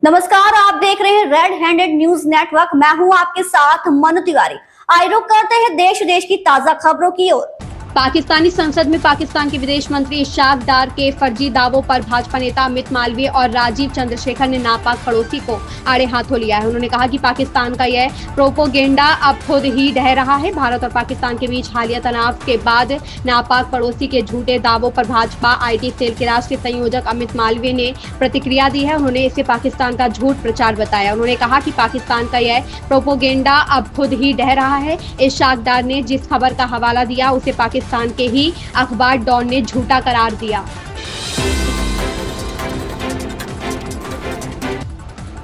नमस्कार, आप देख रहे हैं रेड हैंडेड न्यूज नेटवर्क। मैं हूं आपके साथ मनु तिवारी। आइए रुक करते हैं देश विदेश की ताजा खबरों की ओर। पाकिस्तानी संसद में पाकिस्तान के विदेश मंत्री इशाक डार के फर्जी दावों पर भाजपा नेता अमित मालवीय और राजीव चंद्रशेखर ने नापाक पड़ोसी को आड़े हाथों लिया है। उन्होंने कहा कि पाकिस्तान का यह प्रोपोगेंडा अब खुद ही ढह रहा है। भारत और पाकिस्तान के बीच हालिया तनाव के बाद नापाक पड़ोसी के झूठे दावों पर भाजपा IT सेल के राष्ट्रीय संयोजक अमित मालवीय ने प्रतिक्रिया दी है। उन्होंने इसे पाकिस्तान का झूठ प्रचार बताया। उन्होंने कहा कि पाकिस्तान का यह प्रोपोगेंडा अब खुद ही ढह रहा है। इशाक डार ने जिस खबर का हवाला दिया उसे पाकिस्तान के ही अखबार डॉन ने झूठा करार दिया।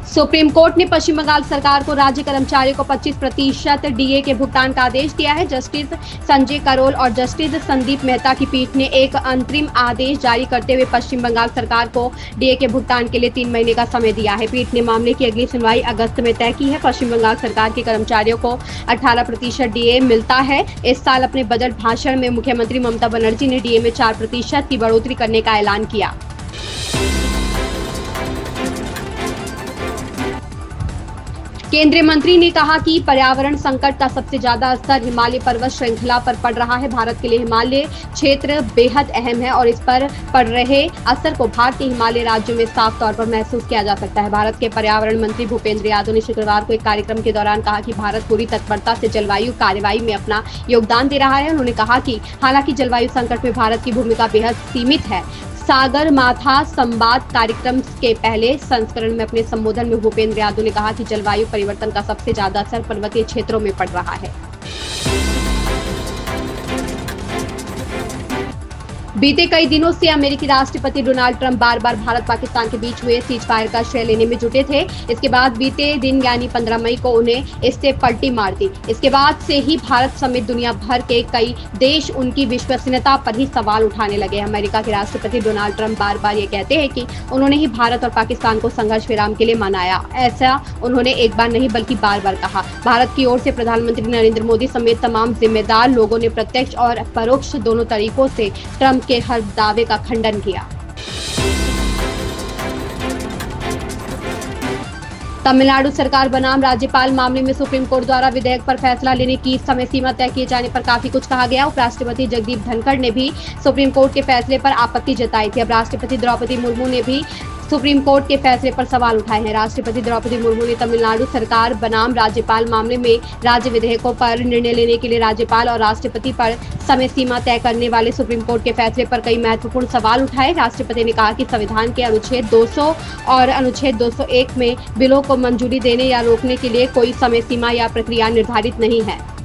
सुप्रीम कोर्ट ने पश्चिम बंगाल सरकार को राज्य कर्मचारियों को 25% DA के भुगतान का आदेश दिया है। जस्टिस संजय करोल और जस्टिस संदीप मेहता की पीठ ने एक अंतरिम आदेश जारी करते हुए पश्चिम बंगाल सरकार को DA के भुगतान के लिए 3 महीने का समय दिया है। पीठ ने मामले की अगली सुनवाई अगस्त में तय की है। पश्चिम बंगाल सरकार के कर्मचारियों को 18% DA मिलता है। इस साल अपने बजट भाषण में मुख्यमंत्री ममता बनर्जी ने DA में 4% की बढ़ोतरी करने का ऐलान किया। केंद्रीय मंत्री ने कहा कि पर्यावरण संकट का सबसे ज्यादा असर हिमालय पर्वत श्रृंखला पर पड़ रहा है। भारत के लिए हिमालय क्षेत्र बेहद अहम है और इस पर पड़ रहे असर को भारतीय हिमालय राज्यों में साफ तौर पर महसूस किया जा सकता है। भारत के पर्यावरण मंत्री भूपेंद्र यादव ने शुक्रवार को एक कार्यक्रम के दौरान कहा कि भारत पूरी तत्परता से जलवायु कार्रवाई में अपना योगदान दे रहा है। उन्होंने कहा कि हालांकि जलवायु संकट में भारत की भूमिका बेहद सीमित है। सागर माथा संवाद कार्यक्रम के पहले संस्करण में अपने संबोधन में भूपेंद्र यादव ने कहा कि जलवायु परिवर्तन का सबसे ज्यादा असर पर्वतीय क्षेत्रों में पड़ रहा है। बीते कई दिनों से अमेरिकी राष्ट्रपति डोनाल्ड ट्रंप बार बार भारत पाकिस्तान के बीच हुए सीज फायर का श्रेय लेने में जुटे थे। इसके बाद बीते दिन यानी 15 मई को उन्हें इससे पलटी मार दी। इसके बाद से ही भारत समेत दुनिया भर के कई देश उनकी विश्वसनीयता पर ही सवाल उठाने लगे। अमेरिका के राष्ट्रपति डोनाल्ड ट्रंप बार बार ये कहते हैं कि उन्होंने ही भारत और पाकिस्तान को संघर्ष विराम के लिए मनाया। ऐसा उन्होंने एक बार नहीं बल्कि बार बार कहा। भारत की ओर से प्रधानमंत्री नरेंद्र मोदी समेत तमाम जिम्मेदार लोगों ने प्रत्यक्ष और परोक्ष दोनों तरीकों से ट्रंप के हर दावे का खंडन किया। तमिलनाडु सरकार बनाम राज्यपाल मामले में सुप्रीम कोर्ट द्वारा विधेयक पर फैसला लेने की समय सीमा तय किए जाने पर काफी कुछ कहा गया। उपराष्ट्रपति जगदीप धनखड़ ने भी सुप्रीम कोर्ट के फैसले पर आपत्ति जताई थी। अब राष्ट्रपति द्रौपदी मुर्मू ने भी सुप्रीम कोर्ट के फैसले पर सवाल उठाए हैं। राष्ट्रपति द्रौपदी मुर्मू ने तमिलनाडु सरकार बनाम राज्यपाल मामले में राज्य विधेयकों पर निर्णय लेने के लिए राज्यपाल और राष्ट्रपति पर समय सीमा तय करने वाले सुप्रीम कोर्ट के फैसले पर कई महत्वपूर्ण सवाल उठाए। राष्ट्रपति ने कहा कि संविधान के अनुच्छेद 200 और अनुच्छेद 201 में बिलों को मंजूरी देने या रोकने के लिए कोई समय सीमा या प्रक्रिया निर्धारित नहीं है।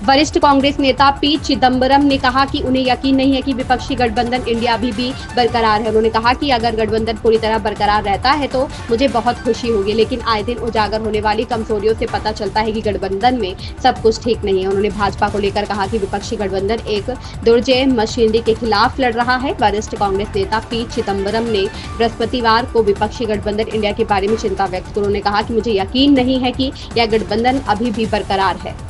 वरिष्ठ कांग्रेस नेता P चिदंबरम ने कहा कि उन्हें यकीन नहीं है कि विपक्षी गठबंधन इंडिया अभी भी बरकरार है। उन्होंने कहा कि अगर गठबंधन पूरी तरह बरकरार रहता है तो मुझे बहुत खुशी होगी, लेकिन आए दिन उजागर होने वाली कमजोरियों से पता चलता है कि गठबंधन में सब कुछ ठीक नहीं है। उन्होंने भाजपा को लेकर कहा कि विपक्षी गठबंधन एक दुर्जय मशीनरी के खिलाफ लड़ रहा है। वरिष्ठ कांग्रेस नेता P चिदंबरम ने बृहस्पतिवार को विपक्षी गठबंधन इंडिया के बारे में चिंता व्यक्त की। उन्होंने कहा कि मुझे यकीन नहीं है कि यह गठबंधन अभी भी बरकरार है।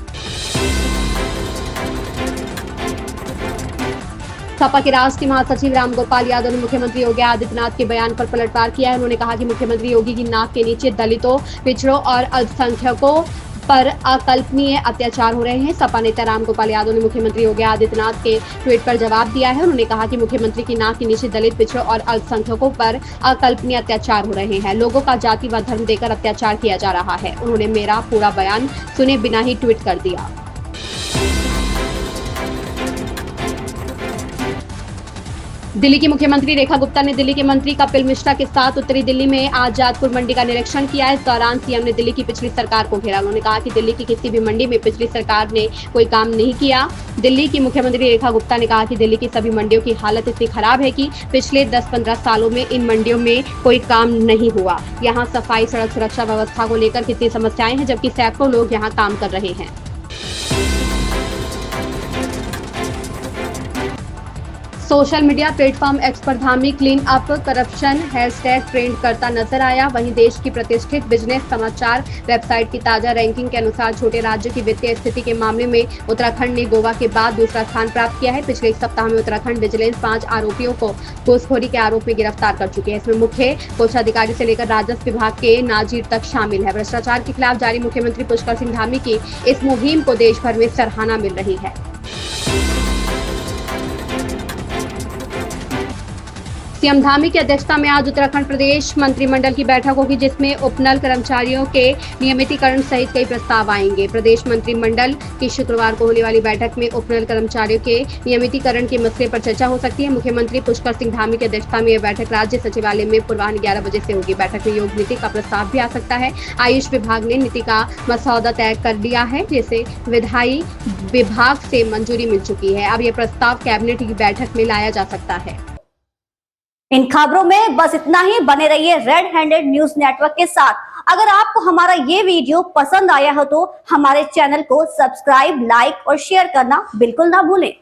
सपा के राष्ट्रीय महासचिव रामगोपाल यादव ने मुख्यमंत्री योगी आदित्यनाथ के बयान पर पलटवार किया है। उन्होंने कहा कि मुख्यमंत्री योगी की नाक के नीचे दलितों, पिछड़ों और अल्पसंख्यकों पर अकल्पनीय अत्याचार हो रहे हैं। सपा नेता रामगोपाल यादव ने मुख्यमंत्री योगी आदित्यनाथ के ट्वीट पर जवाब दिया है। उन्होंने कहा कि मुख्यमंत्री की नाक के नीचे दलित, पिछड़ों और अल्पसंख्यकों पर अकल्पनीय अत्याचार हो रहे हैं। लोगों का जाति व धर्म देकर अत्याचार किया जा रहा है। उन्होंने मेरा पूरा बयान सुने बिना ही ट्वीट कर दिया। दिल्ली की मुख्यमंत्री रेखा गुप्ता ने दिल्ली के मंत्री कपिल मिश्रा के साथ उत्तरी दिल्ली में आज जातपुर मंडी का निरीक्षण किया। इस दौरान सीएम ने दिल्ली की पिछली सरकार को घेरा। उन्होंने कहा कि दिल्ली की किसी भी मंडी में पिछली सरकार ने कोई काम नहीं किया। दिल्ली की मुख्यमंत्री रेखा गुप्ता ने कहा कि दिल्ली की सभी मंडियों की हालत इतनी खराब है कि पिछले 10-15 सालों में इन मंडियों में कोई काम नहीं हुआ। यहाँ सफाई, सड़क सुरक्षा व्यवस्था को लेकर कितनी समस्याएं हैं, जबकि सैकड़ों लोग यहाँ काम कर रहे हैं। सोशल मीडिया प्लेटफॉर्म एक्स पर Dhami clean up corruption hashtag trend करता नजर आया। वहीं देश की प्रतिष्ठित बिजनेस समाचार वेबसाइट की ताजा रैंकिंग के अनुसार छोटे राज्य की वित्तीय स्थिति के मामले में उत्तराखंड ने गोवा के बाद दूसरा स्थान प्राप्त किया है। पिछले एक सप्ताह में उत्तराखंड विजिलेंस 5 आरोपियों को घूसखोरी के आरोप में गिरफ्तार कर चुकी है। इसमें मुख्य कोषाधिकारी से लेकर राजस्व विभाग के नाजिर तक शामिल है। भ्रष्टाचार के खिलाफ जारी मुख्यमंत्री पुष्कर सिंह धामी की इस मुहिम को देश भर में सराहना मिल रही है। सीएम धामी की अध्यक्षता में आज उत्तराखंड प्रदेश मंत्रिमंडल की बैठक होगी, जिसमें उपनल कर्मचारियों के नियमितीकरण सहित कई प्रस्ताव आएंगे। प्रदेश मंत्रिमंडल की शुक्रवार को होने वाली बैठक में उपनल कर्मचारियों के नियमितीकरण के मसले पर चर्चा हो सकती है। मुख्यमंत्री पुष्कर सिंह धामी की अध्यक्षता में यह बैठक राज्य सचिवालय में पूर्वाह्न 11 बजे से होगी। बैठक में योग नीति का प्रस्ताव भी आ सकता है। आयुष विभाग ने नीति का मसौदा तय कर दिया है, जिसे विधायी विभाग से मंजूरी मिल चुकी है। अब यह प्रस्ताव कैबिनेट की बैठक में लाया जा सकता है। इन खबरों में बस इतना ही। बने रहिए रेड हैंडेड न्यूज नेटवर्क के साथ। अगर आपको हमारा ये वीडियो पसंद आया हो तो हमारे चैनल को सब्सक्राइब, लाइक और शेयर करना बिल्कुल ना भूलें।